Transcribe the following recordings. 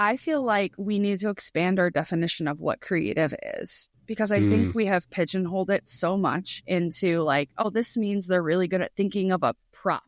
I feel like we need to expand our definition of what creative is, because I think we have pigeonholed it so much into like, oh, this means they're really good at thinking of a prop,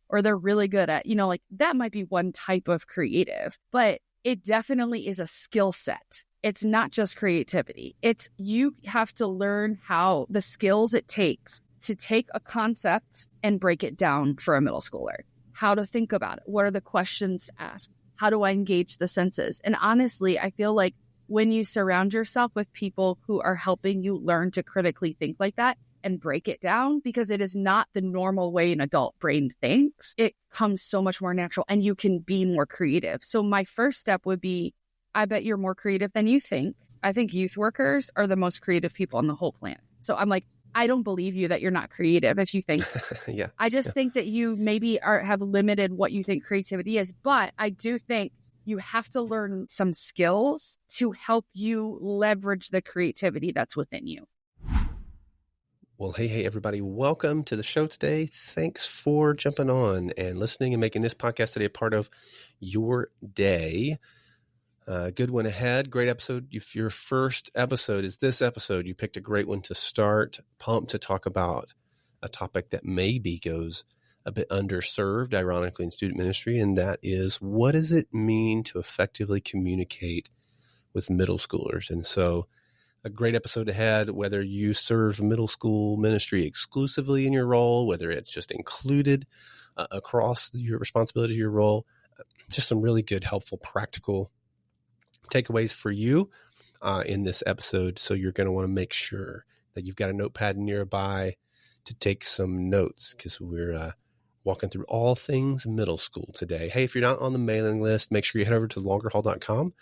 or they're really good at, like that might be one type of creative, but it definitely is a skill set. It's not just creativity. You have to learn how the skills it takes to take a concept and break it down for a middle schooler, how to think about it. What are the questions to ask? How do I engage the senses? And honestly, I feel like when you surround yourself with people who are helping you learn to critically think like that and break it down, because it is not the normal way an adult brain thinks, it comes so much more natural and you can be more creative. So my first step would be, I bet you're more creative than you think. I think youth workers are the most creative people on the whole planet. So I'm like, I don't believe you that you're not creative if you think. Yeah. I just think that you maybe have limited what you think creativity is. But I do think you have to learn some skills to help you leverage the creativity that's within you. Well, hey, everybody. Welcome to the show today. Thanks for jumping on and listening and making this podcast today a part of your day. Good one ahead. Great episode. If your first episode is this episode, you picked a great one to start. Pumped to talk about a topic that maybe goes a bit underserved, ironically, in student ministry, and that is, what does it mean to effectively communicate with middle schoolers? And so a great episode ahead, whether you serve middle school ministry exclusively in your role, whether it's just included across your responsibilities, your role, just some really good, helpful, practical takeaways for you in this episode. So you're going to want to make sure that you've got a notepad nearby to take some notes, because we're walking through all things middle school today. Hey, if you're not on the mailing list, make sure you head over to longerhaul.com,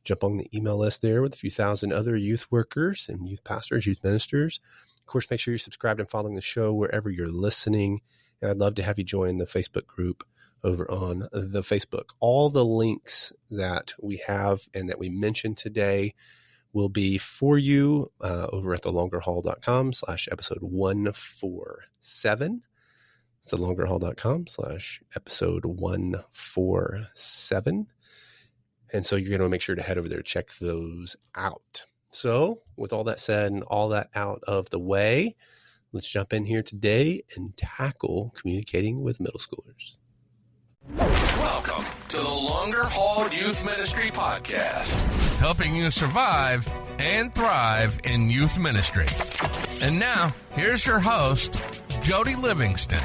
jump on the email list there with a few thousand other youth workers and youth pastors, youth ministers. Of course, make sure you're subscribed and following the show wherever you're listening. And I'd love to have you join the Facebook group over on the Facebook. All the links that we have and that we mentioned today will be for you over at thelongerhaul.com/episode 147. It's thelongerhaul.com/episode 147. And so you're going to make sure to head over there to check those out. So with all that said and all that out of the way, let's jump in here today and tackle communicating with middle schoolers. Welcome to the Longer Haul Youth Ministry Podcast, helping you survive and thrive in youth ministry. And now, here's your host, Jody Livingston.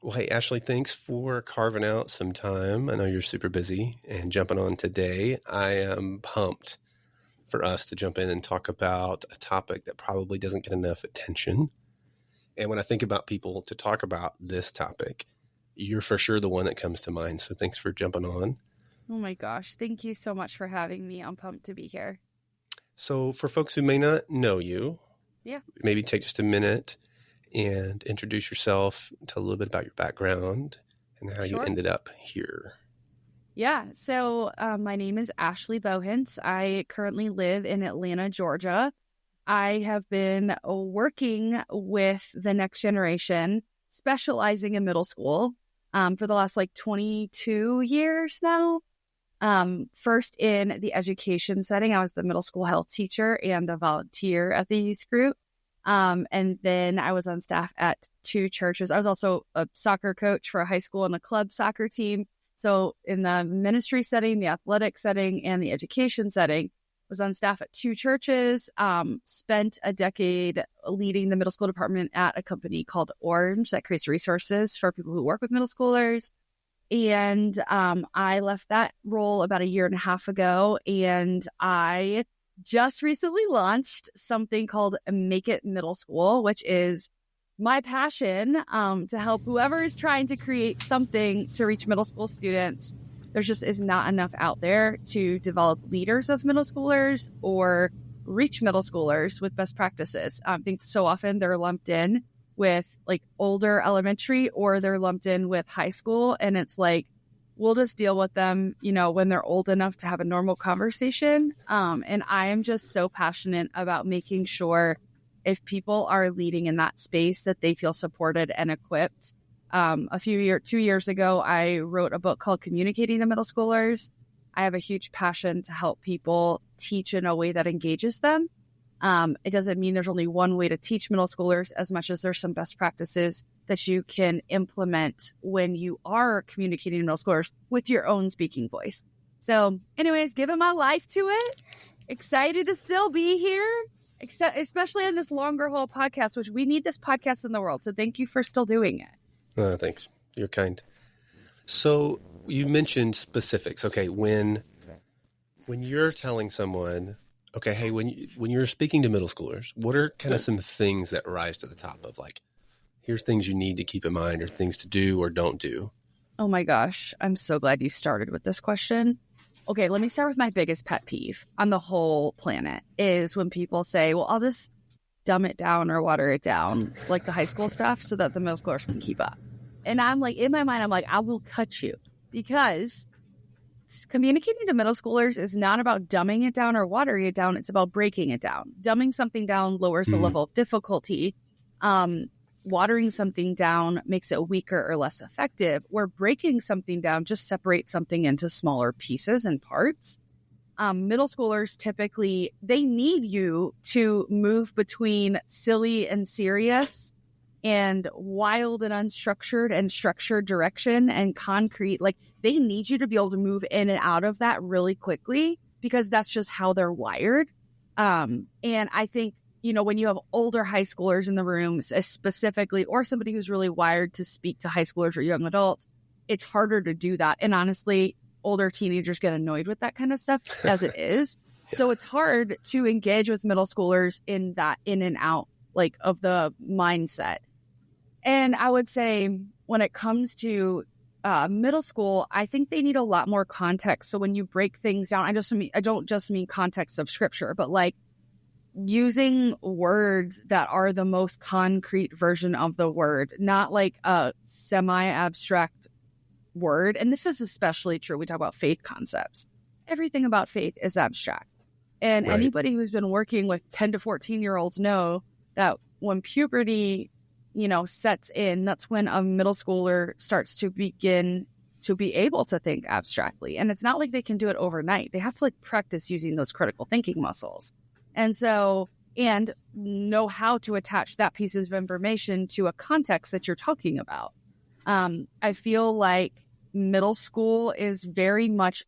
Well, hey, Ashley, thanks for carving out some time. I know you're super busy and jumping on today. I am pumped for us to jump in and talk about a topic that probably doesn't get enough attention. And when I think about people to talk about this topic, you're for sure the one that comes to mind. So thanks for jumping on. Oh my gosh. Thank you so much for having me. I'm pumped to be here. So for folks who may not know you, maybe take just a minute and introduce yourself, tell a little bit about your background and how you ended up here. Yeah. So my name is Ashley Bohinc. I currently live in Atlanta, Georgia. I have been working with the next generation, specializing in middle school for the last 22 years now. First in the education setting, I was the middle school health teacher and a volunteer at the youth group. And then I was on staff at 2 churches. I was also a soccer coach for a high school and a club soccer team. So in the ministry setting, the athletic setting, and the education setting, was on staff at 2 churches, spent a decade leading the middle school department at a company called Orange that creates resources for people who work with middle schoolers. And I left that role about 1.5 years ago, and I just recently launched something called Make It Middle School, which is my passion to help whoever is trying to create something to reach middle school students. There just is not enough out there to develop leaders of middle schoolers or reach middle schoolers with best practices. I think so often they're lumped in with older elementary, or they're lumped in with high school. And it's we'll just deal with them, when they're old enough to have a normal conversation. And I am just so passionate about making sure if people are leading in that space that they feel supported and equipped 2 years ago, I wrote a book called Communicating to Middle Schoolers. I have a huge passion to help people teach in a way that engages them. It doesn't mean there's only one way to teach middle schoolers, as much as there's some best practices that you can implement when you are communicating to middle schoolers with your own speaking voice. So anyways, giving my life to it. Excited to still be here, especially on this longer haul podcast, which we need this podcast in the world. So thank you for still doing it. Thanks. You're kind. So you mentioned specifics. Okay, when you're telling someone, okay, hey, when you're speaking to middle schoolers, what are kind of some things that rise to the top of, like, here's things you need to keep in mind or things to do or don't do? Oh my gosh, I'm so glad you started with this question. Okay, let me start with my biggest pet peeve on the whole planet is when people say, well, I'll just dumb it down or water it down, like the high school stuff, so that the middle schoolers can keep up. And I'm like, in my mind, I'm like, I will cut you, because communicating to middle schoolers is not about dumbing it down or watering it down. It's about breaking it down. Dumbing something down lowers the level of difficulty. Watering something down makes it weaker or less effective, where breaking something down just separates something into smaller pieces and parts. Middle schoolers typically, they need you to move between silly and serious and wild and unstructured and structured direction and concrete. Like, they need you to be able to move in and out of that really quickly, because that's just how they're wired. And I think, when you have older high schoolers in the room specifically, or somebody who's really wired to speak to high schoolers or young adults, it's harder to do that. And honestly, older teenagers get annoyed with that kind of stuff as it is. Yeah. So it's hard to engage with middle schoolers in that in and out, like, of the mindset. And I would say when it comes to middle school, I think they need a lot more context. So when you break things down, I don't just mean context of scripture, but like using words that are the most concrete version of the word, not like a semi-abstract word. And this is especially true. We talk about faith concepts. Everything about faith is abstract. And anybody who's been working with 10 to 14-year-olds know that when puberty, sets in, that's when a middle schooler starts to begin to be able to think abstractly. And it's not like they can do it overnight. They have to practice using those critical thinking muscles. And so, and know how to attach that piece of information to a context that you're talking about. I feel like middle school is very much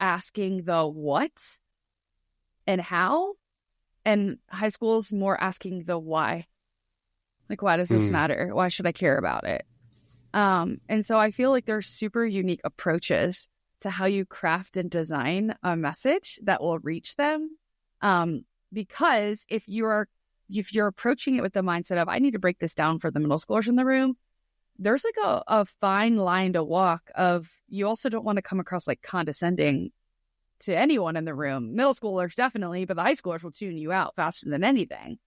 asking the what and how, and high school is more asking the why. Like, why does this matter? Why should I care about it? And so I feel like there's super unique approaches to how you craft and design a message that will reach them. Because if you're approaching it with the mindset of, I need to break this down for the middle schoolers in the room, there's like a fine line to walk of, you also don't want to come across like condescending to anyone in the room. Middle schoolers definitely, but the high schoolers will tune you out faster than anything.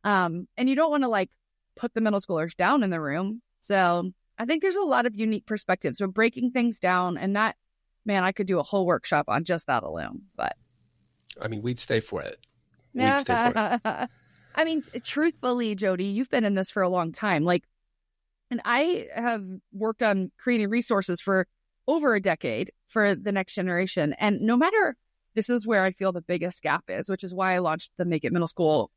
And you don't want to put the middle schoolers down in the room. So I think there's a lot of unique perspectives. So breaking things down, and that, man, I could do a whole workshop on just that alone. But I mean, we'd stay for it. We'd stay for it. I mean, truthfully, Jody, you've been in this for a long time. And I have worked on creating resources for over a decade for the next generation. And no matter, this is where I feel the biggest gap is, which is why I launched the Make It Middle School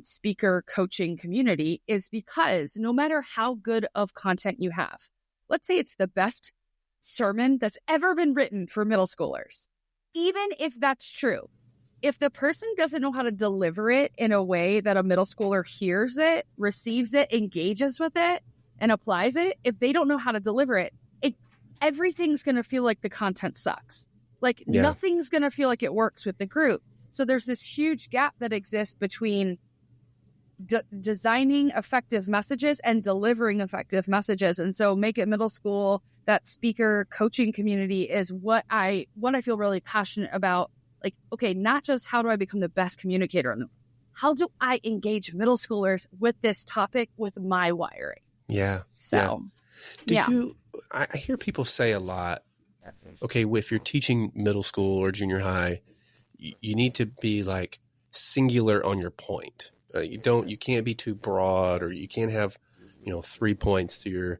speaker coaching community, is because no matter how good of content you have, let's say it's the best sermon that's ever been written for middle schoolers, even if that's true, if the person doesn't know how to deliver it in a way that a middle schooler hears it, receives it, engages with it, and applies it, if they don't know how to deliver it, everything's going to feel like the content sucks. Nothing's going to feel like it works with the group. So there's this huge gap that exists between designing effective messages and delivering effective messages. And so Make It Middle School, that speaker coaching community, is what I feel really passionate about. Okay, not just how do I become the best communicator in them, how do I engage middle schoolers with this topic with my wiring? Yeah. So, I hear people say a lot, okay, if you're teaching middle school or junior high, you need to be singular on your point. You can't be too broad, or you can't have 3 points to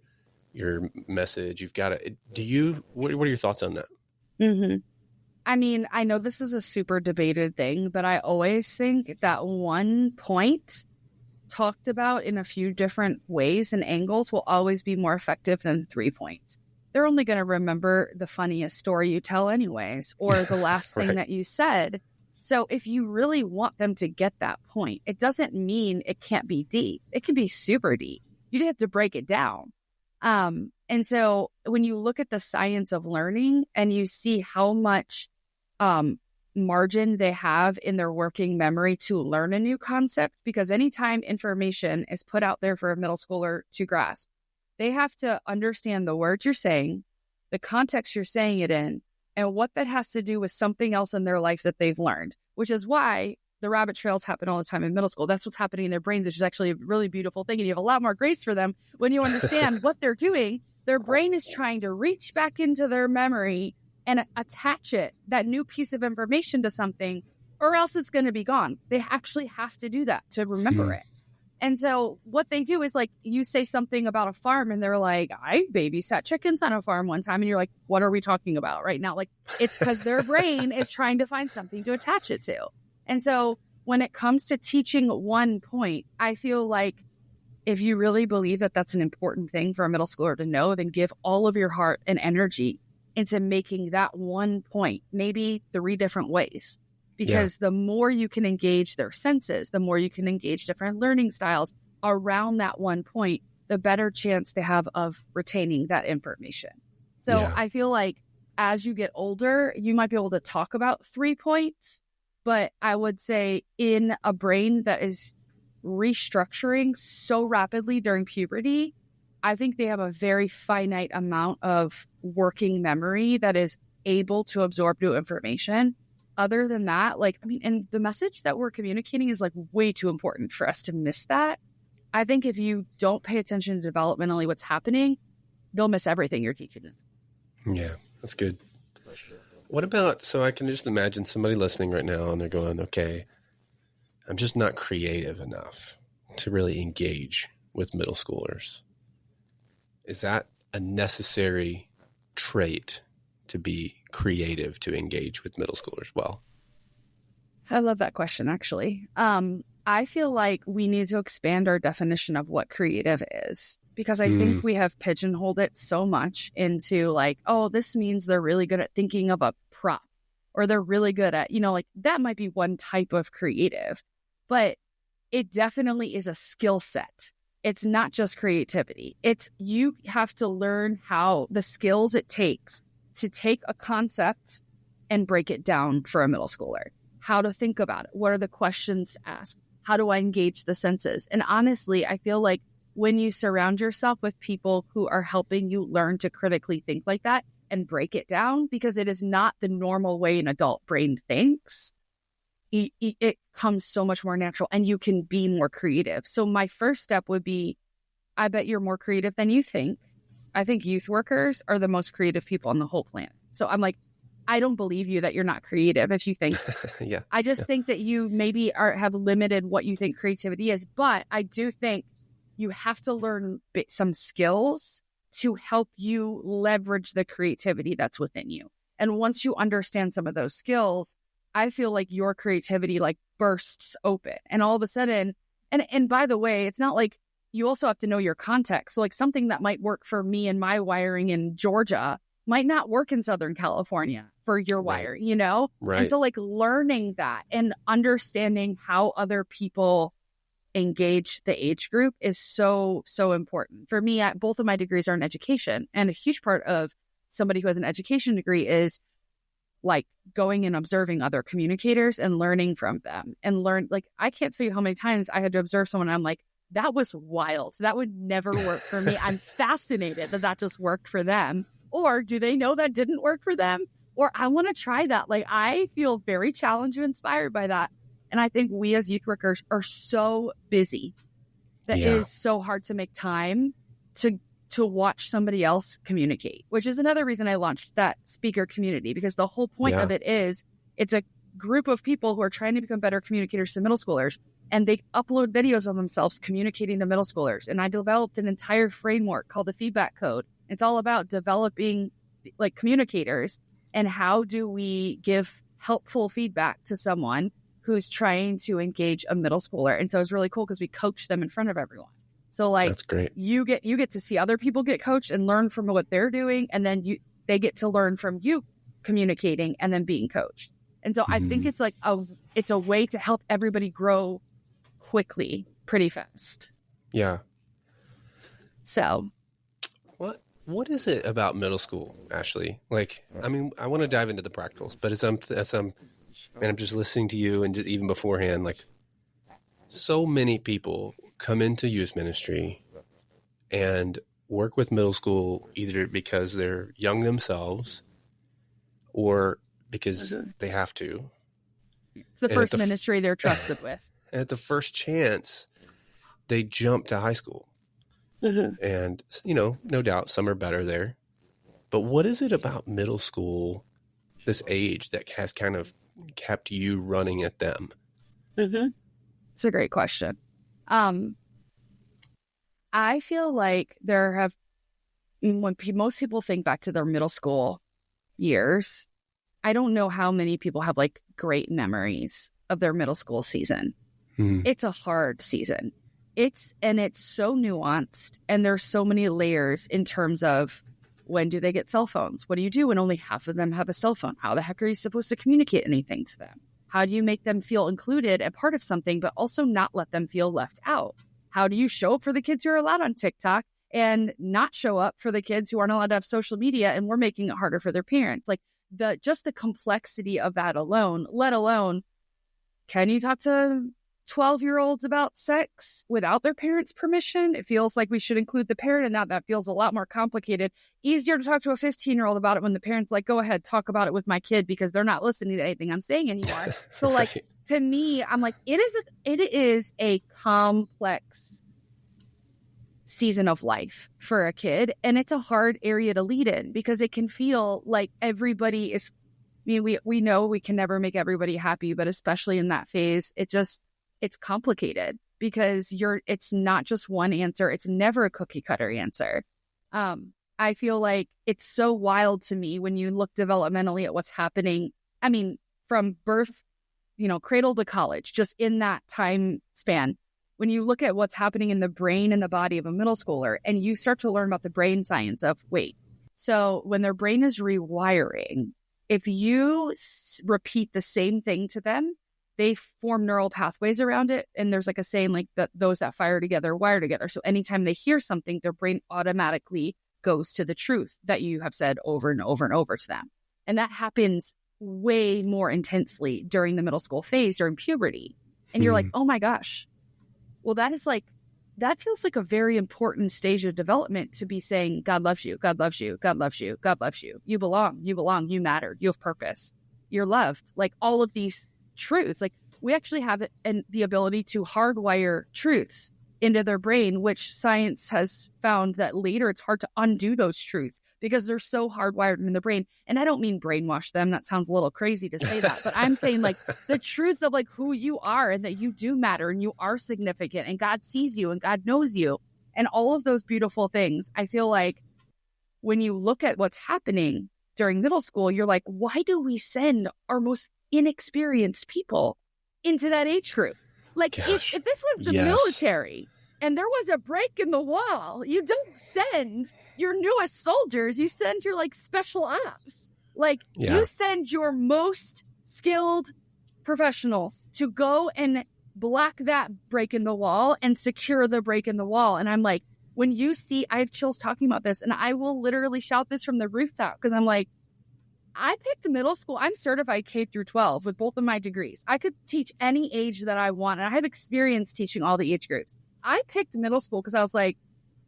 your message. You've got to, what are your thoughts on that? Mm-hmm. I mean, I know this is a super debated thing, but I always think that 1 point talked about in a few different ways and angles will always be more effective than 3 points. They're only going to remember the funniest story you tell anyways, or the last thing that you said. So if you really want them to get that point, it doesn't mean it can't be deep. It can be super deep. You just have to break it down. And so when you look at the science of learning and you see how much margin they have in their working memory to learn a new concept, because anytime information is put out there for a middle schooler to grasp, they have to understand the words you're saying, the context you're saying it in, and what that has to do with something else in their life that they've learned, which is why the rabbit trails happen all the time in middle school. That's what's happening in their brains, which is actually a really beautiful thing. And you have a lot more grace for them when you understand what they're doing. Their brain is trying to reach back into their memory and attach it, that new piece of information, to something, or else it's going to be gone. They actually have to do that to remember it. And so what they do is, like, you say something about a farm and they're like, I babysat chickens on a farm one time. And you're like, what are we talking about right now? Like, it's because their brain is trying to find something to attach it to. And so when it comes to teaching 1 point, I feel like if you really believe that that's an important thing for a middle schooler to know, then give all of your heart and energy into making that 1 point, maybe 3 different ways. Because the more you can engage their senses, the more you can engage different learning styles around that 1 point, the better chance they have of retaining that information. So I feel like as you get older, you might be able to talk about 3 points, but I would say in a brain that is restructuring so rapidly during puberty, I think they have a very finite amount of working memory that is able to absorb new information. Other than that, and the message that we're communicating is way too important for us to miss that. I think if you don't pay attention to developmentally what's happening, they'll miss everything you're teaching them. Yeah, that's good. What about, so I can just imagine somebody listening right now and they're going, okay, I'm just not creative enough to really engage with middle schoolers. Is that a necessary trait to be creative to engage with middle schoolers well? I love that question, actually. I feel like we need to expand our definition of what creative is, because I think we have pigeonholed it so much into this means they're really good at thinking of a prop, or they're really good at, that might be one type of creative, but it definitely is a skill set. It's not just creativity. You have to learn how the skills it takes to take a concept and break it down for a middle schooler. How to think about it. What are the questions to ask? How do I engage the senses? And honestly, I feel like when you surround yourself with people who are helping you learn to critically think like that and break it down, because it is not the normal way an adult brain thinks, it comes so much more natural and you can be more creative. So my first step would be, I bet you're more creative than you think. I think youth workers are the most creative people on the whole planet. So I'm like, I don't believe you that you're not creative if you think. I just think that you maybe have limited what you think creativity is. But I do think you have to learn some skills to help you leverage the creativity that's within you. And once you understand some of those skills, I feel like your creativity bursts open. And all of a sudden, and by the way, it's not like, you also have to know your context. So something that might work for me and my wiring in Georgia might not work in Southern California for your wire, Right. And so learning that and understanding how other people engage the age group is so, so important. For me, both of my degrees are in education. And a huge part of somebody who has an education degree is going and observing other communicators and learning from them and I can't tell you how many times I had to observe someone and I'm like, that was wild. That would never work for me. I'm fascinated that just worked for them. Or do they know that didn't work for them? Or I want to try that. I feel very challenged and inspired by that. And I think we as youth workers are so busy that it is so hard to make time to watch somebody else communicate, which is another reason I launched that speaker community, because the whole point of it is it's a group of people who are trying to become better communicators to middle schoolers. and they upload videos of themselves communicating to middle schoolers. And I developed an entire framework called the feedback code. It's all about developing like communicators and how do we give helpful feedback to someone who's trying to engage a middle schooler. And so it's really cool because we coach them in front of everyone. So like, that's great. You get to see other people get coached and learn from what they're doing. And then they get to learn from you communicating and then being coached. And so I think it's like it's a way to help everybody grow quickly, pretty fast. Yeah. So what is it about middle school, Ashley? Like, I mean, I want to dive into the practicals, but I'm just listening to you, and just even beforehand, like, so many people come into youth ministry and work with middle school either because they're young themselves or because they have to. It's the first ministry they're trusted with. And at the first chance, they jump to high school. And, no doubt some are better there. But what is it about middle school, this age, that has kind of kept you running at them? It's a great question. I feel like when most people think back to their middle school years, I don't know how many people have like great memories of their middle school season. It's a hard season. It's so nuanced, and there's so many layers in terms of when do they get cell phones? What do you do when only half of them have a cell phone? How the heck are you supposed to communicate anything to them? How do you make them feel included and part of something, but also not let them feel left out? How do you show up for the kids who are allowed on TikTok and not show up for the kids who aren't allowed to have social media, and we're making it harder for their parents? Like just the complexity of that alone, let alone, can you talk to 12-year-olds about sex without their parents' permission? It feels like we should include the parent in that. That feels a lot more complicated. Easier to talk to a 15-year-old about it when the parent's like, go ahead, talk about it with my kid because they're not listening to anything I'm saying anymore. So like, right. To me, I'm like, it is a complex season of life for a kid. And it's a hard area to lead in because it can feel like everybody is, I mean, we know we can never make everybody happy, but especially in that phase, it's complicated because it's not just one answer. It's never a cookie cutter answer. I feel like it's so wild to me when you look developmentally at what's happening. I mean, from birth, cradle to college, just in that time span, when you look at what's happening in the brain and the body of a middle schooler, and you start to learn about the brain science of, so when their brain is rewiring, if you repeat the same thing to them, they form neural pathways around it. And there's like a saying like that those that fire together wire together. So anytime they hear something, their brain automatically goes to the truth that you have said over and over and over to them. And that happens way more intensely during the middle school phase, during puberty. And you're like, oh my gosh. Well, that feels like a very important stage of development to be saying, God loves you. God loves you. God loves you. God loves you. You belong. You belong. You matter. You have purpose. You're loved. Like all of these truths, like we actually have the ability to hardwire truths into their brain, which science has found that later it's hard to undo those truths because they're so hardwired in the brain. And I don't mean brainwash them. That sounds a little crazy to say that, but I'm saying like the truth of like who you are and that you do matter and you are significant and God sees you and God knows you and all of those beautiful things. I feel like when you look at what's happening during middle school, you're like, why do we send our most inexperienced people into that age group? Like if this was the military and there was a break in the wall, you don't send your newest soldiers, you send your like special ops. Like you send your most skilled professionals to go and block that break in the wall and secure the break in the wall. And I'm like, when you see, I have chills talking about this, and I will literally shout this from the rooftop because I'm like, I picked middle school. I'm certified K through 12 with both of my degrees. I could teach any age that I want. And I have experience teaching all the age groups. I picked middle school because I was like,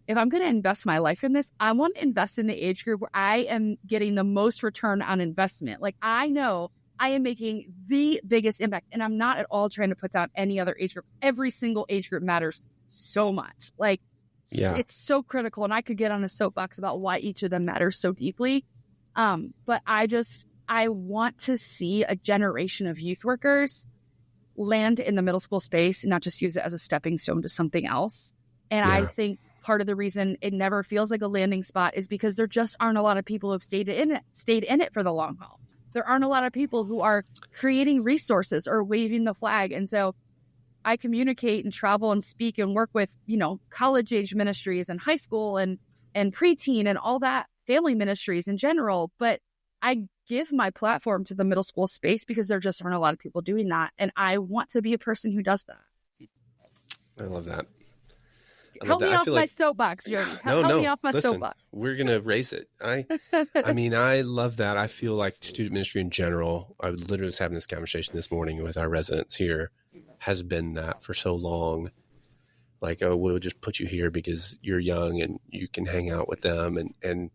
if I'm going to invest my life in this, I want to invest in the age group where I am getting the most return on investment. Like I know I am making the biggest impact, and I'm not at all trying to put down any other age group. Every single age group matters so much. Like it's so critical. And I could get on a soapbox about why each of them matters so deeply. But I want to see a generation of youth workers land in the middle school space and not just use it as a stepping stone to something else. And I think part of the reason it never feels like a landing spot is because there just aren't a lot of people who've stayed in it for the long haul. There aren't a lot of people who are creating resources or waving the flag. And so I communicate and travel and speak and work with, college age ministries and high school and preteen and all that, family ministries in general. But I give my platform to the middle school space because there just aren't a lot of people doing that. And I want to be a person who does that. I love that. Help me off my soapbox, Jody. Help me off my soapbox. We're going to raise it. I mean, I love that. I feel like student ministry in general, I literally was having this conversation this morning with our residents here, has been that for so long. Like, oh, we'll just put you here because you're young and you can hang out with them. And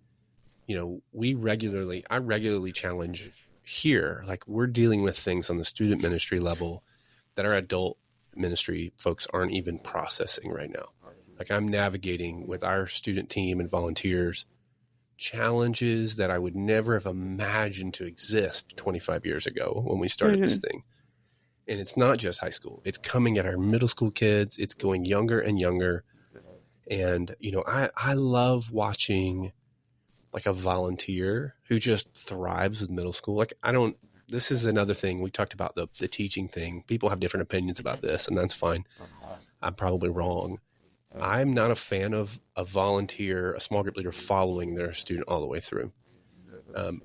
I regularly challenge here, like we're dealing with things on the student ministry level that our adult ministry folks aren't even processing right now. Like I'm navigating with our student team and volunteers challenges that I would never have imagined to exist 25 years ago when we started this thing. And it's not just high school. It's coming at our middle school kids. It's going younger and younger. And, I love watching like a volunteer who just thrives with middle school. Like this is another thing. We talked about the teaching thing. People have different opinions about this, and that's fine. I'm probably wrong. I'm not a fan of a volunteer, a small group leader following their student all the way through.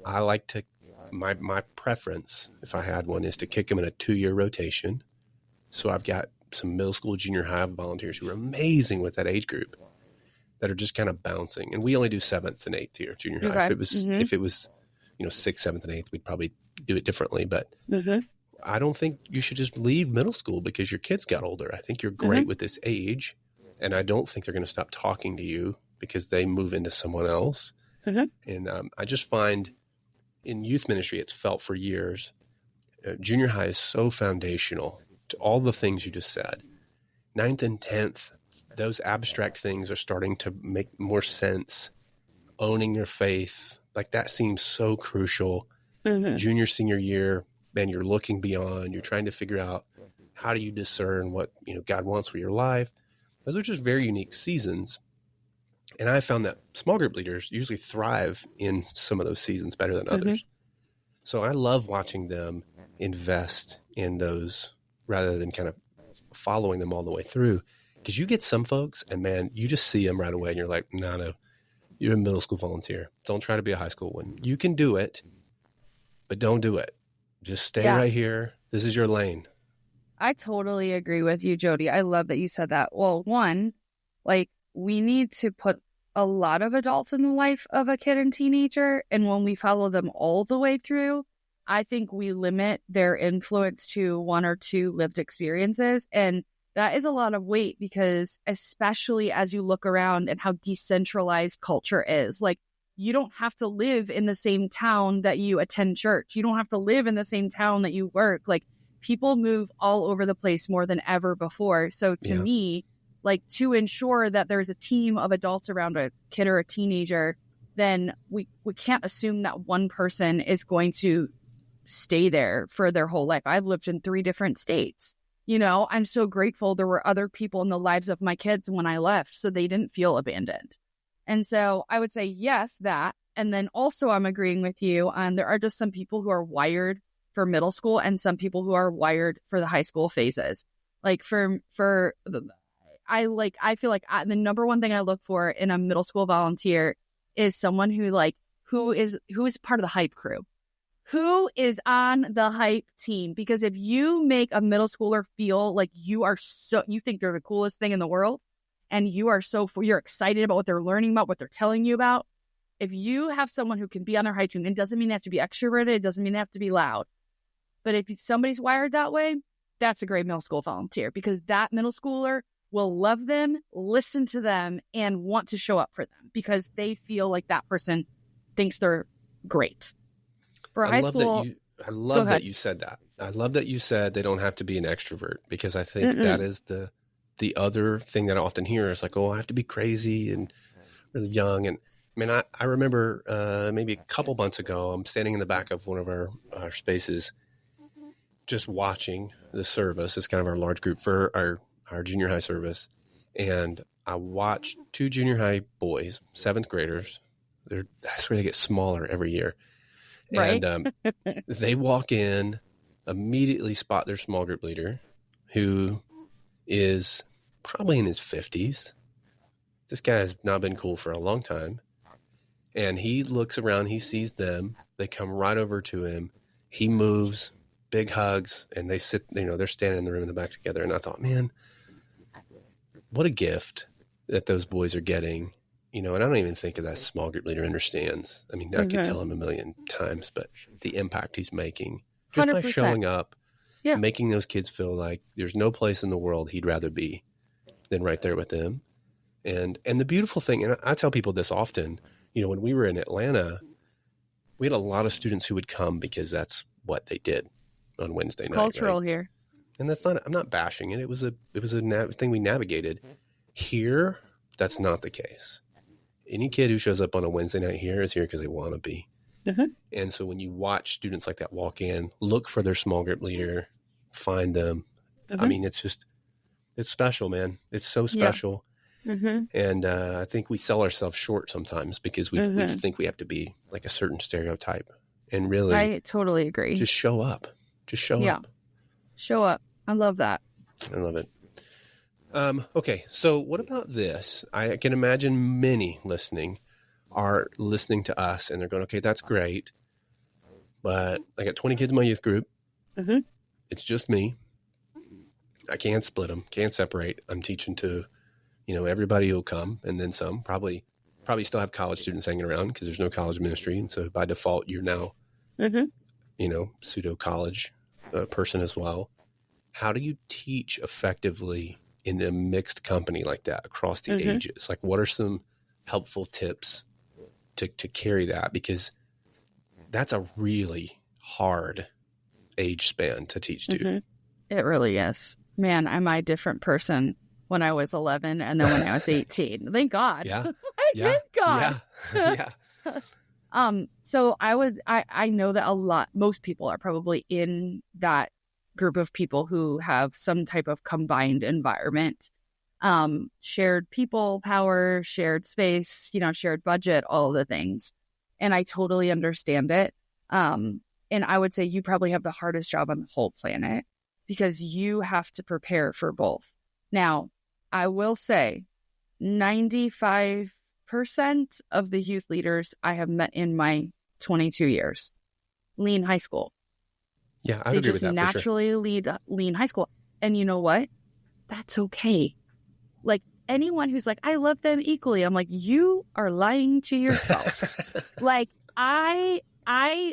I like to, my preference, if I had one, is to kick them in a 2-year rotation. So I've got some middle school, junior high volunteers who are amazing with that age group that are just kind of bouncing. And we only do 7th and 8th here, junior high. Okay. If it was, 6th, 7th, and 8th, we'd probably do it differently. But I don't think you should just leave middle school because your kids got older. I think you're great with this age. And I don't think they're going to stop talking to you because they move into someone else. And I just find in youth ministry, it's felt for years, junior high is so foundational to all the things you just said. 9th and 10th, those abstract things are starting to make more sense. Owning your faith, like that seems so crucial. Junior, senior year, man, you're looking beyond. You're trying to figure out how do you discern what God wants for your life. Those are just very unique seasons. And I found that small group leaders usually thrive in some of those seasons better than others. So I love watching them invest in those rather than kind of following them all the way through. Because you get some folks and, man, you just see them right away and you're like, no, you're a middle school volunteer. Don't try to be a high school one. You can do it, but don't do it. Just stay right here. This is your lane. I totally agree with you, Jody. I love that you said that. Well, one, like we need to put a lot of adults in the life of a kid and teenager. And when we follow them all the way through, I think we limit their influence to 1 or 2 lived experiences. And that is a lot of weight because especially as you look around and how decentralized culture is, like you don't have to live in the same town that you attend church. You don't have to live in the same town that you work. Like people move all over the place more than ever before. So to me, like to ensure that there's a team of adults around a kid or a teenager, then we can't assume that one person is going to stay there for their whole life. I've lived in 3 different states. I'm so grateful there were other people in the lives of my kids when I left, so they didn't feel abandoned. And so I would say, yes, that. And then also I'm agreeing with you on there are just some people who are wired for middle school and some people who are wired for the high school phases. Like I feel like the number one thing I look for in a middle school volunteer is someone who is part of the hype crew, who is on the hype team. Because if you make a middle schooler feel like you think they're the coolest thing in the world and you're excited about what they're learning about, what they're telling you about. If you have someone who can be on their hype team, it doesn't mean they have to be extroverted. It doesn't mean they have to be loud. But if somebody's wired that way, that's a great middle school volunteer because that middle schooler will love them, listen to them, and want to show up for them because they feel like that person thinks they're great. For high school, I love that you said that. I love that you said they don't have to be an extrovert because I think that is the other thing that I often hear is like, oh, I have to be crazy and really young. And I mean, I remember maybe a couple months ago, I'm standing in the back of one of our spaces just watching the service. It's kind of our large group for our junior high service. And I watched 2 junior high boys, 7th graders. I swear they get smaller every year. Right. And they walk in, immediately spot their small group leader, who is probably in his 50s. This guy has not been cool for a long time. And he looks around, he sees them. They come right over to him. He moves, big hugs, and they sit, they're standing in the room in the back together. And I thought, man, what a gift that those boys are getting. And I don't even think that small group leader understands. I mean, I could tell him a million times, but the impact he's making just 100%. By showing up, making those kids feel like there's no place in the world he'd rather be than right there with them. And the beautiful thing, and I tell people this often, when we were in Atlanta, we had a lot of students who would come because that's what they did on Wednesday night. Cultural here. And I'm not bashing it. It was a thing we navigated. Here, that's not the case. Any kid who shows up on a Wednesday night here is here because they want to be. And so when you watch students like that walk in, look for their small group leader, find them. I mean, it's special, man. It's so special. And I think we sell ourselves short sometimes because we think we have to be like a certain stereotype. And really, I totally agree. Just show up. Just show up. Show up. I love that. I love it. Okay, so what about this? I can imagine many listening are listening to us and they're going, okay, that's great, but I got 20 kids in my youth group. It's just me. I can't split them, can't separate. I'm teaching to, everybody who'll come, and then some. Probably still have college students hanging around because there's no college ministry, and so by default, you're now, pseudo college person as well. How do you teach effectively in a mixed company like that across the ages? Like, what are some helpful tips to carry that? Because that's a really hard age span to teach to. It really is. Man, am I a different person when I was 11 and then when I was 18. Thank God. Yeah. Thank God. Yeah. So I know that most people are probably in that group of people who have some type of combined environment, shared people power, shared space, shared budget, all of the things. And I totally understand it. And I would say you probably have the hardest job on the whole planet because you have to prepare for both. Now, I will say 95% of the youth leaders I have met in my 22 years lean high school. Yeah, I agree with that. They just naturally lean high school. And you know what? That's okay. Like anyone who's like, I love them equally. I'm like, you are lying to yourself. Like, I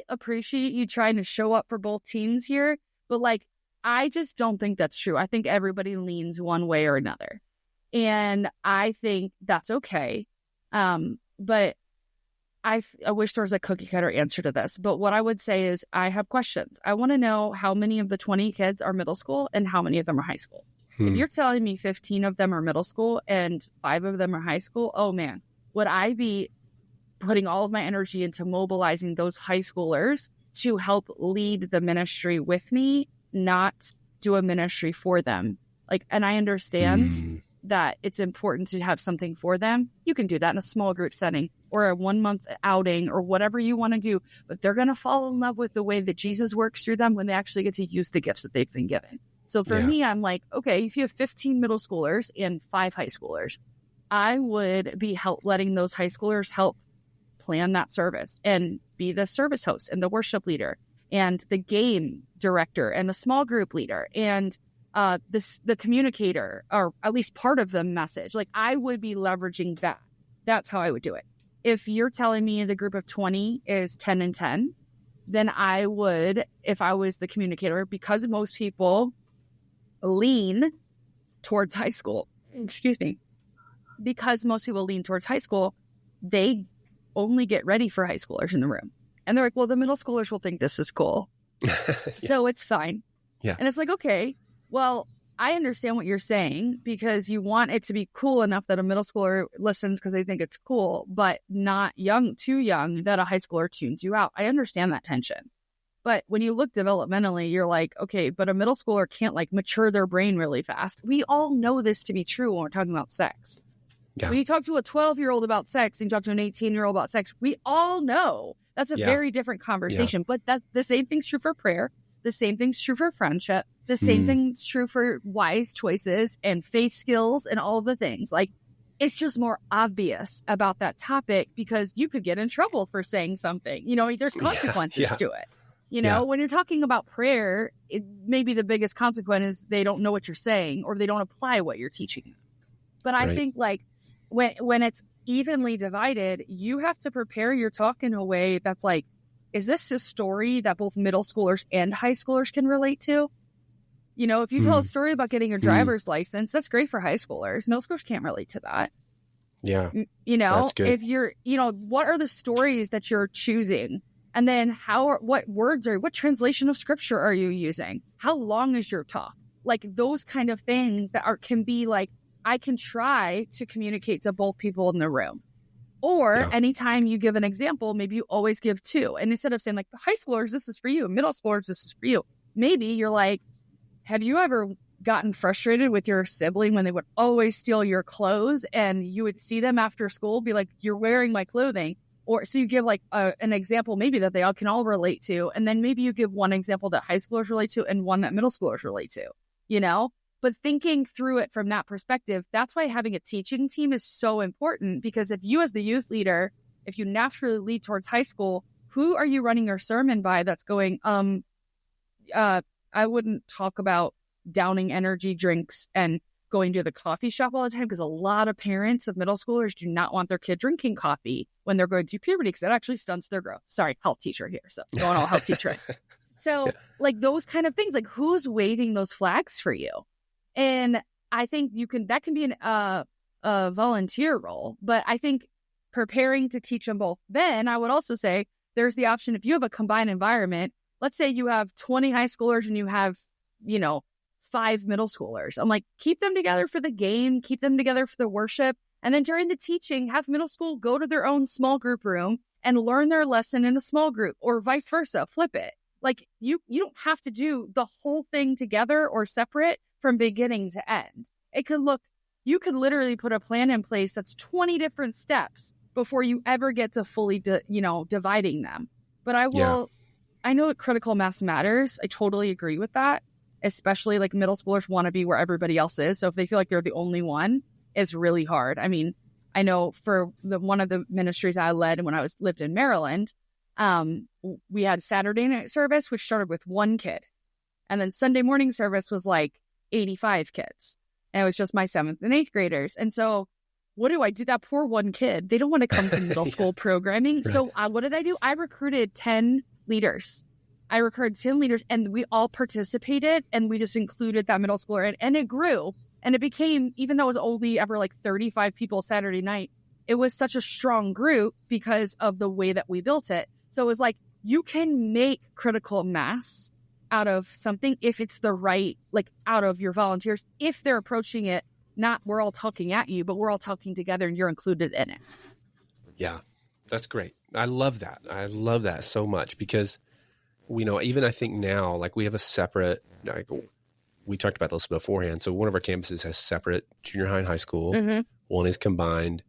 appreciate you trying to show up for both teams here, but like, I just don't think that's true. I think everybody leans one way or another. And I think that's okay. But I wish there was a cookie cutter answer to this. But what I would say is I have questions. I want to know how many of the 20 kids are middle school and how many of them are high school. If you're telling me 15 of them are middle school and 5 of them are high school, oh man, would I be putting all of my energy into mobilizing those high schoolers to help lead the ministry with me, not do a ministry for them? Like, and I understand that it's important to have something for them. You can do that in a small group setting or a 1-month outing or whatever you want to do, but they're going to fall in love with the way that Jesus works through them when they actually get to use the gifts that they've been given. So for me, I'm like, okay, if you have 15 middle schoolers and 5 high schoolers, I would be letting those high schoolers help plan that service and be the service host and the worship leader and the game director and the small group leader and the communicator, or at least part of the message. Like, I would be leveraging that. That's how I would do it. If you're telling me the group of 20 is 10 and 10, then I would, if I was the communicator, because most people lean towards high school, because most people lean towards high school, they only get ready for high schoolers in the room. And they're like, well, the middle schoolers will think this is cool. So it's fine. Yeah. And it's like, okay, well, I understand what you're saying because you want it to be cool enough that a middle schooler listens because they think it's cool, but not too young that a high schooler tunes you out. I understand that tension. But when you look developmentally, you're like, okay, but a middle schooler can't like mature their brain really fast. We all know this to be true when we're talking about sex. Yeah. When you talk to a 12-year-old about sex and you talk to an 18-year-old about sex, we all know that's a very different conversation. But that the same thing's true for prayer. The same thing's true for friendship. The same thing's true for wise choices and faith skills and all the things. Like, it's just more obvious about that topic because you could get in trouble for saying something. You know, there's consequences to it. You know, when you're talking about prayer, maybe the biggest consequence is they don't know what you're saying or they don't apply what you're teaching. But I think like when it's evenly divided, you have to prepare your talk in a way that's like, is this a story that both middle schoolers and high schoolers can relate to? You know, if you tell a story about getting your driver's license, that's great for high schoolers. Middle schoolers can't relate to that. Yeah. You know, if you're, you know, what are the stories that you're choosing? And then what words what translation of scripture are you using? How long is your talk? Like those kind of things that can be like, I can try to communicate to both people in the room. Or anytime you give an example, maybe you always give two. And instead of saying like, high schoolers, this is for you. Middle schoolers, this is for you. Maybe you're like, have you ever gotten frustrated with your sibling when they would always steal your clothes and you would see them after school, be like, you're wearing my clothing? Or so you give like an example maybe that they all can all relate to. And then maybe you give one example that high schoolers relate to and one that middle schoolers relate to, you know? But thinking through it from that perspective, that's why having a teaching team is so important. Because if you as the youth leader, if you naturally lead towards high school, who are you running your sermon by that's going, I wouldn't talk about downing energy drinks and going to the coffee shop all the time, because a lot of parents of middle schoolers do not want their kid drinking coffee when they're going through puberty because it actually stunts their growth. Sorry, health teacher here. So going all health teacher. So like those kind of things, like who's waving those flags for you? And I think that can be a volunteer role, but I think preparing to teach them both. Then I would also say there's the option if you have a combined environment. Let's say you have 20 high schoolers and you have, 5 middle schoolers. I'm like, keep them together for the game, keep them together for the worship. And then during the teaching, have middle school go to their own small group room and learn their lesson in a small group, or vice versa, flip it. Like you don't have to do the whole thing together or separate from beginning to end. You could literally put a plan in place that's 20 different steps before you ever get to fully, dividing them. But I know that critical mass matters. I totally agree with that. Especially like middle schoolers want to be where everybody else is. So if they feel like they're the only one, it's really hard. I mean, I know for one of the ministries I led when I lived in Maryland, we had Saturday night service, which started with 1 kid. And then Sunday morning service was like 85 kids. And it was just my 7th and 8th graders. And so what do? That poor 1 kid, they don't want to come to middle school programming. Right. So what did I do? I recruited 10 leaders. And we all participated, and we just included that middle schooler, and it grew. And it became, even though it was only ever like 35 people Saturday night, it was such a strong group because of the way that we built it. So it was like, you can make critical mass out of something if it's the right, like out of your volunteers, if they're approaching it, not we're all talking at you, but we're all talking together and you're included in it. Yeah, that's great. I love that. I love that so much because even I think now, like we have a separate, we talked about this beforehand. So one of our campuses has separate junior high and high school. Mm-hmm. One is combined.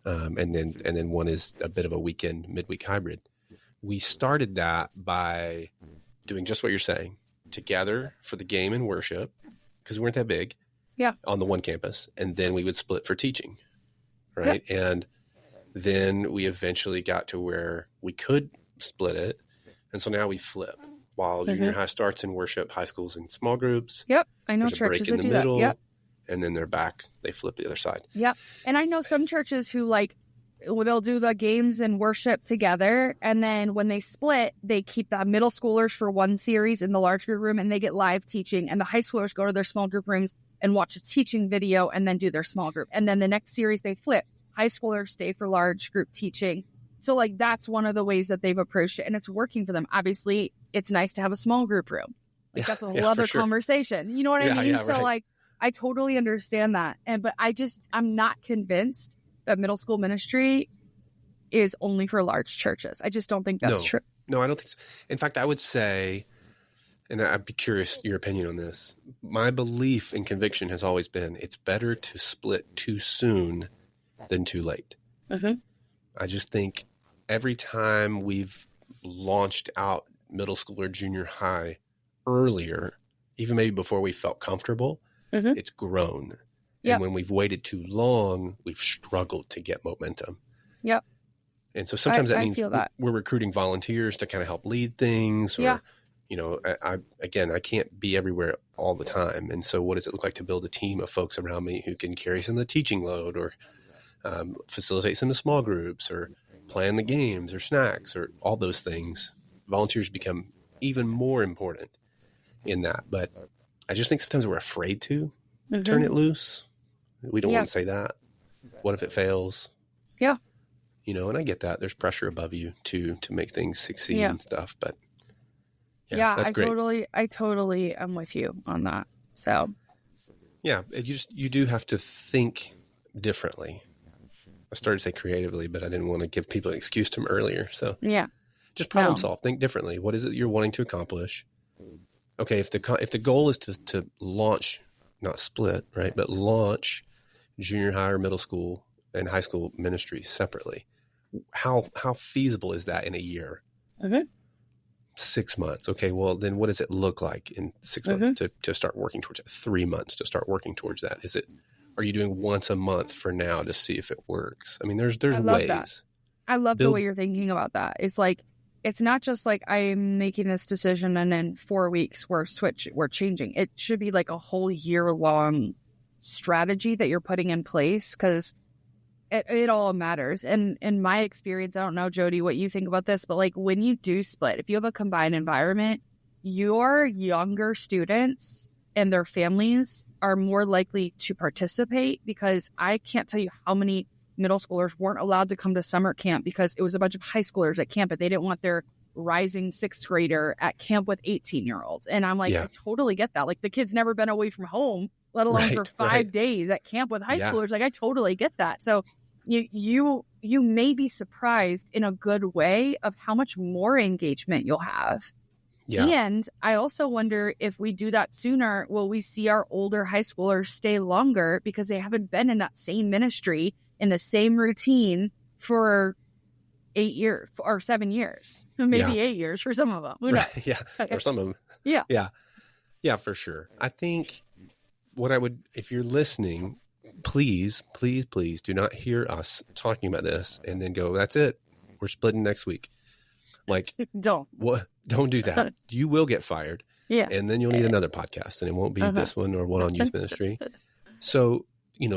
And then one is a bit of a weekend, midweek hybrid. We started that by doing just what you're saying, together for the game and worship, because we weren't that big on the one campus. And then we would split for teaching. Right. Yep. And then we eventually got to where we could split it. And so now we flip. While junior high starts in worship, high school's in small groups. Yep. I know There's churches a break in that the middle, do that. Yep. And then they're back. They flip the other side. Yep. And I know some churches who they'll do the games and worship together. And then when they split, they keep the middle schoolers for one series in the large group room and they get live teaching. And the high schoolers go to their small group rooms and watch a teaching video and then do their small group. And then the next series they flip. High schoolers stay for large group teaching. So that's one of the ways that they've approached it, and it's working for them. Obviously, it's nice to have a small group room. That's a whole other conversation. You know what I mean? So right. I totally understand that. But I'm not convinced that middle school ministry is only for large churches. I just don't think that's true. No, I don't think so. In fact, I would say, and I'd be curious your opinion on this. My belief and conviction has always been it's better to split too soon than too late. Mm-hmm. I just think every time we've launched out middle school or junior high earlier, even maybe before we felt comfortable, it's grown. Yep. And when we've waited too long, we've struggled to get momentum. Yep. And so sometimes that means that. we're recruiting volunteers to kind of help lead things, or, I can't be everywhere all the time. And so what does it look like to build a team of folks around me who can carry some of the teaching load, or facilitate some of the small groups, or plan the games or snacks, or all those things? Volunteers become even more important in that. But I just think sometimes we're afraid to turn it loose. We don't want to say that. What if it fails? Yeah. And I get that. There's pressure above you to make things succeed and stuff. But that's great. I totally am with you on that. So yeah, you do have to think differently. I started to say creatively, but I didn't want to give people an excuse to them earlier. So yeah, just problem solve. Think differently. What is it you're wanting to accomplish? Okay, if the goal is to launch, not split, right, but launch junior high or middle school and high school ministries separately, how feasible is that in a year? 6 months. Okay, well, then what does it look like in 6 months to start working towards it? 3 months to start working towards that? Are you doing once a month for now to see if it works? I mean, there's ways. That. I love the way you're thinking about that. It's like, it's not just like I'm making this decision and in 4 weeks we're changing. It should be like a whole year-long strategy that you're putting in place, because it all matters. And in my experience, I don't know, Jody, what you think about this, but like when you do split, if you have a combined environment, your younger students and their families are more likely to participate, because I can't tell you how many middle schoolers weren't allowed to come to summer camp because it was a bunch of high schoolers at camp, but they didn't want their rising sixth grader at camp with 18-year-olds. And I'm like, I totally get that. Like, the kid's never been away from home, let alone for 5 days at camp with high schoolers. Like, I totally get that. So you may be surprised in a good way of how much more engagement you'll have. Yeah. And I also wonder, if we do that sooner, will we see our older high schoolers stay longer because they haven't been in that same ministry, in the same routine for 8 years or 7 years, maybe 8 years for some of them. Who knows? Yeah, for some of them. Yeah, for sure. I think if you're listening, please do not hear us talking about this and then go, that's it, we're splitting next week. Like, don't do that. You will get fired. Yeah. And then you'll need another podcast, and it won't be this one or one on youth ministry. So,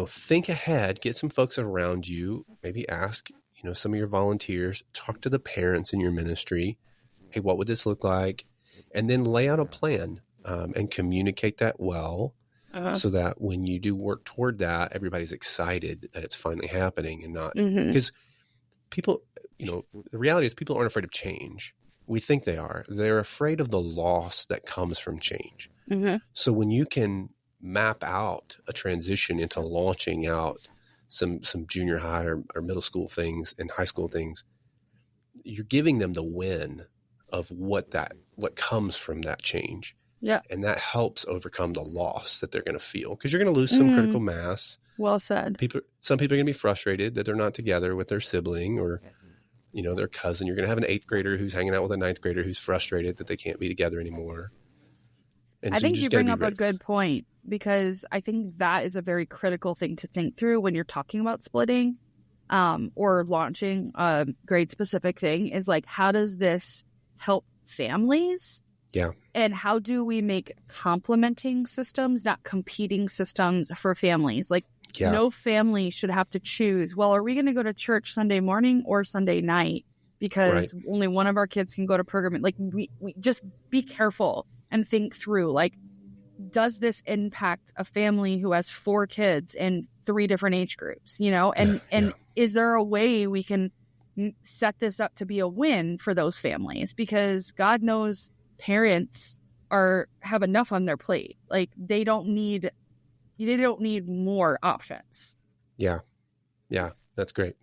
think ahead, get some folks around you, maybe ask, some of your volunteers, talk to the parents in your ministry. Hey, what would this look like? And then lay out a plan and communicate that well, so that when you do work toward that, everybody's excited that it's finally happening, and not because people, the reality is people aren't afraid of change. We think they are. They're afraid of the loss that comes from change. So when you can map out a transition into launching out some junior high or middle school things and high school things, you're giving them the win of what comes from that change. Yeah. And that helps overcome the loss that they're going to feel, because you're going to lose some critical mass. Well said. Some people are going to be frustrated that they're not together with their sibling or, their cousin. You're going to have an 8th grader who's hanging out with a 9th grader who's frustrated that they can't be together anymore. And I think you bring up a good point, because I think that is a very critical thing to think through when you're talking about splitting or launching a grade specific thing, is like, how does this help families? Yeah. And how do we make complementing systems, not competing systems for families? Like, no family should have to choose, well, are we going to go to church Sunday morning or Sunday night? Because only one of our kids can go to programming. Like, we just be careful and think through, like, does this impact a family who has 4 kids in 3 different age groups, and is there a way we can set this up to be a win for those families? Because God knows parents have enough on their plate. Like, they don't need more options. Yeah, that's great.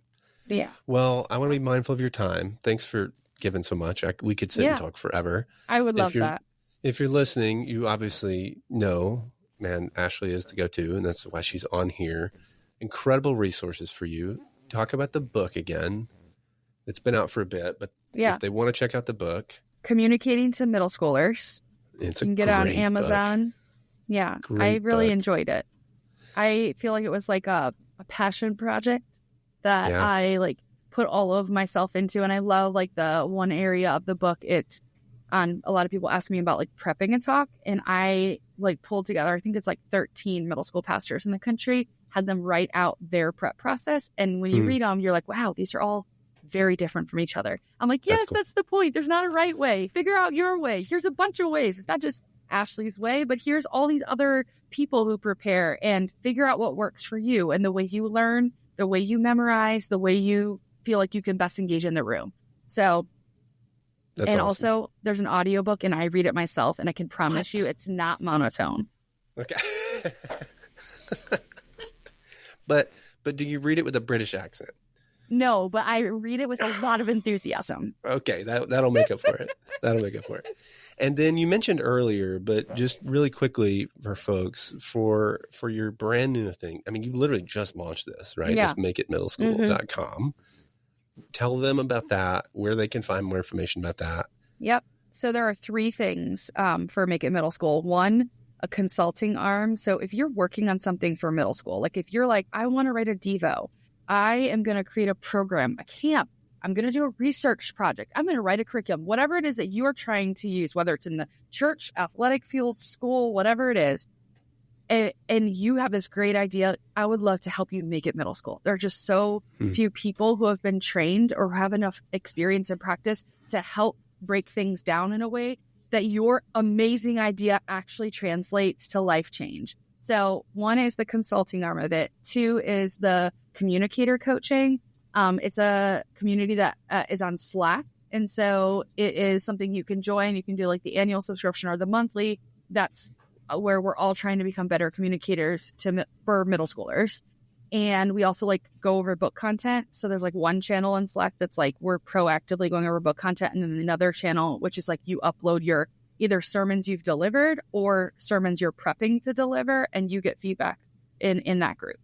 Yeah. Well, I want to be mindful of your time. Thanks for given so much. We could sit and talk forever. I would love that. If you're listening, you obviously know, man, Ashley is the go-to, and that's why she's on here. Incredible resources for you. Talk about the book again. It's been out for a bit, but if they want to check out the book. Communicating to Middle Schoolers. It's a you can get it on Amazon. Book. Yeah, great I really enjoyed it. I feel like it was like a passion project that I like put all of myself into, and I love like the one area of the book. It's on a lot of people ask me about like prepping a talk, and I like pulled together, I think it's like 13 middle school pastors in the country, had them write out their prep process. And when you read them, you're like, wow, these are all very different from each other. I'm like, yes, that's the point. There's not a right way. Figure out your way. Here's a bunch of ways. It's not just Ashley's way, but here's all these other people who prepare, and figure out what works for you and the way you learn, the way you memorize, the way you feel like you can best engage in the room. So, that's and awesome. Also there's an audiobook, and I read it myself, and I can promise you it's not monotone. Okay. But do you read it with a British accent? No, but I read it with a lot of enthusiasm. Okay, that'll make up for it. That'll make up for it. And then you mentioned earlier, but just really quickly for folks, for your brand new thing. I mean, you literally just launched this, right? Yeah. This makeitmiddleschool.com. Tell them about that, where they can find more information about that. Yep. So there are 3 things for Make It Middle School. 1, a consulting arm. So if you're working on something for middle school, like if you're like, I want to write a Devo, I am going to create a program, a camp, I'm going to do a research project, I'm going to write a curriculum, whatever it is that you are trying to use, whether it's in the church, athletic field, school, whatever it is, and you have this great idea, I would love to help you make it middle school. There are just so few people who have been trained or have enough experience and practice to help break things down in a way that your amazing idea actually translates to life change. So 1 is the consulting arm of it. 2 is the communicator coaching. It's a community that is on Slack. And so it is something you can join. You can do like the annual subscription or the monthly. That's where we're all trying to become better communicators for middle schoolers. And we also like go over book content. So there's like one channel in Slack that's like we're proactively going over book content, and then another channel which is like you upload your either sermons you've delivered or sermons you're prepping to deliver, and you get feedback in that group.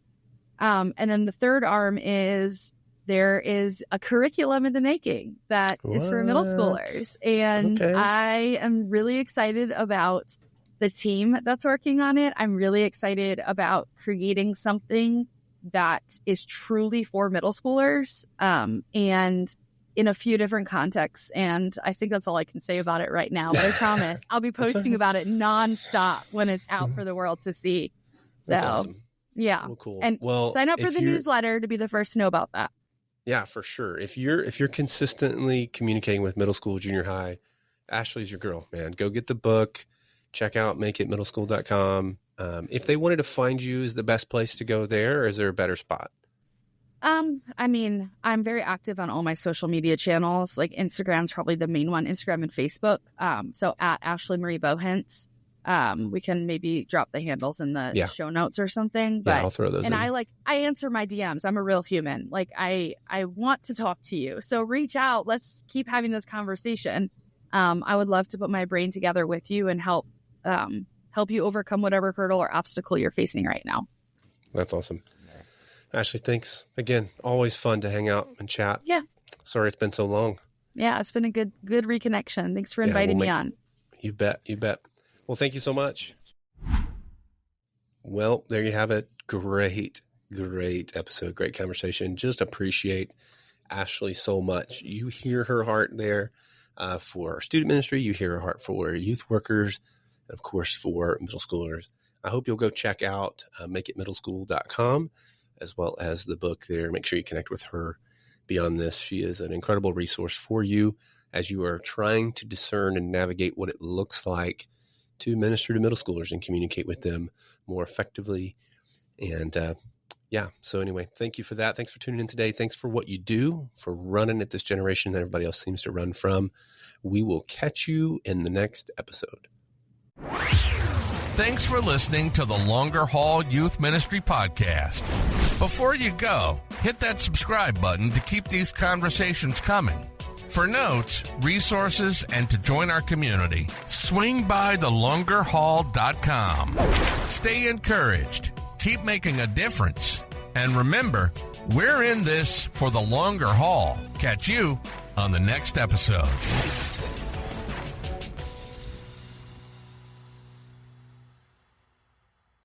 And then the third arm is there is a curriculum in the making that is for middle schoolers. And I am really excited about the team that's working on it. I'm really excited about creating something that is truly for middle schoolers, and in a few different contexts. And I think that's all I can say about it right now. But I promise I'll be posting about it nonstop when it's out for the world to see. So, that's awesome. Yeah. Well, cool. And sign up for the newsletter to be the first to know about that. Yeah, for sure. If you're consistently communicating with middle school, junior high, Ashley's your girl, man. Go get the book. Check out makeitmiddleschool.com. If they wanted to find you, is the best place to go there, or is there a better spot? I mean, I'm very active on all my social media channels. Like Instagram's probably the main one, Instagram and Facebook. So at Ashley Marie Bohinc. We can maybe drop the handles in the show notes or something. But I'll throw those in. I answer my DMs. I'm a real human. Like I want to talk to you. So reach out. Let's keep having this conversation. I would love to put my brain together with you and help you overcome whatever hurdle or obstacle you're facing right now. That's awesome. Ashley, thanks again. Always fun to hang out and chat. Yeah. Sorry it's been so long. Yeah, it's been a good reconnection. Thanks for inviting me on. You bet. Well, thank you so much. Well, there you have it. Great episode. Great conversation. Just appreciate Ashley so much. You hear her heart there for our student ministry. You hear her heart for youth workers, and of course for middle schoolers. I hope you'll go check out makeitmiddleschool.com as well as the book there. Make sure you connect with her beyond this. She is an incredible resource for you as you are trying to discern and navigate what it looks like to minister to middle schoolers and communicate with them more effectively. And so anyway, thank you for that. Thanks for tuning in today. Thanks for what you do, for running at this generation that everybody else seems to run from. We will catch you in the next episode. Thanks for listening to the Longer Haul Youth Ministry Podcast. Before you go, hit that subscribe button to keep these conversations coming. For notes, resources, and to join our community, swing by thelongerhaul.com. Stay encouraged. Keep making a difference. And remember, we're in this for the longer haul. Catch you on the next episode.